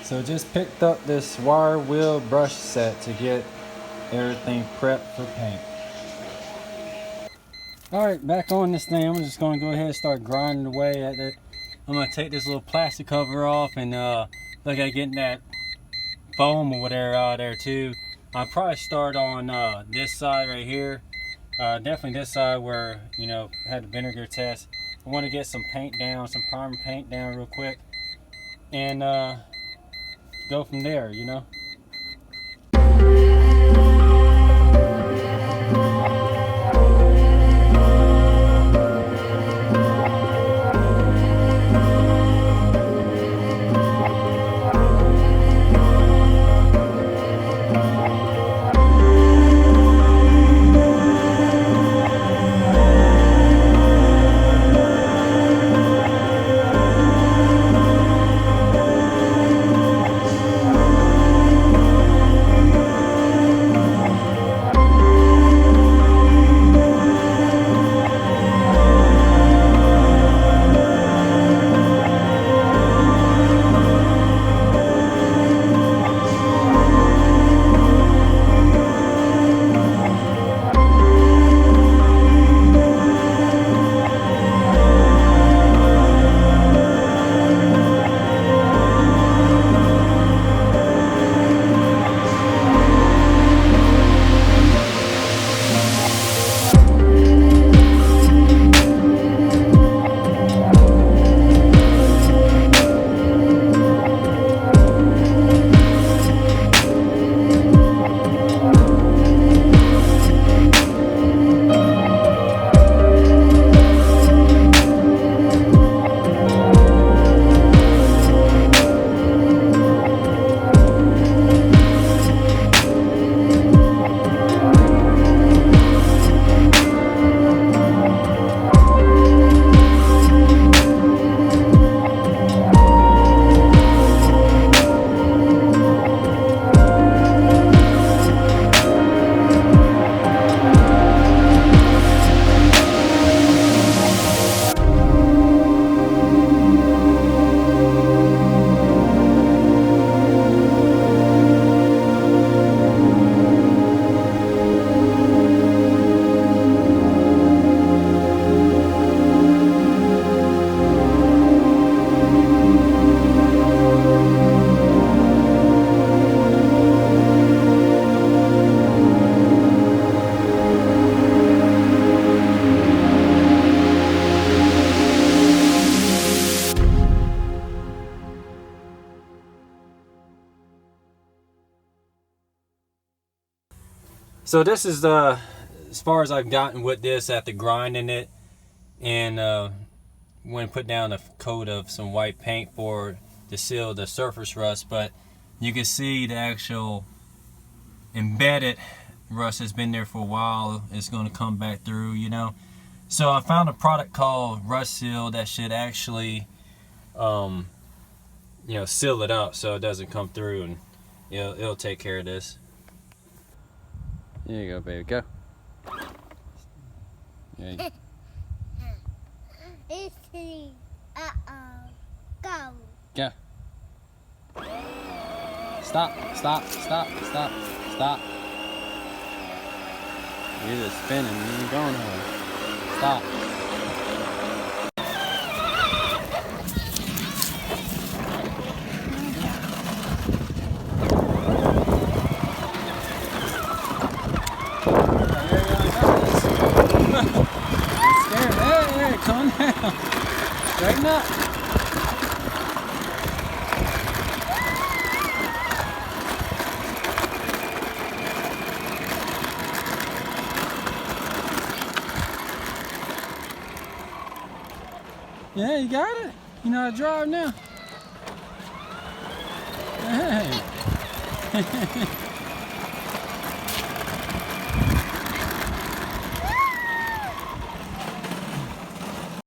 So just picked up this wire wheel brush set to get everything prepped for paint. Alright, back on this thing. I'm just going to go ahead and start grinding away at it. I'm going to take this little plastic cover off and look at getting that foam or whatever out of there too. I'll probably start on this side right here. Definitely this side where, you know, had the vinegar test. I want to get some paint down, some primer paint down real quick, and go from there, you know. So this is as far as I've gotten with this after grinding it, and when put down a coat of some white paint to seal the surface rust. But you can see the actual embedded rust has been there for a while. It's going to come back through, you know. So I found a product called Rust Seal that should actually you know, seal it up so it doesn't come through, and it'll take care of this. There you go, baby. Go. Yeah. Go. Go. Stop. Stop. Stop. Stop. Stop. You're just spinning. You ain't going nowhere. Stop. Calm down. Straighten up. Yeah, you got it. You know how to drive now. Hey.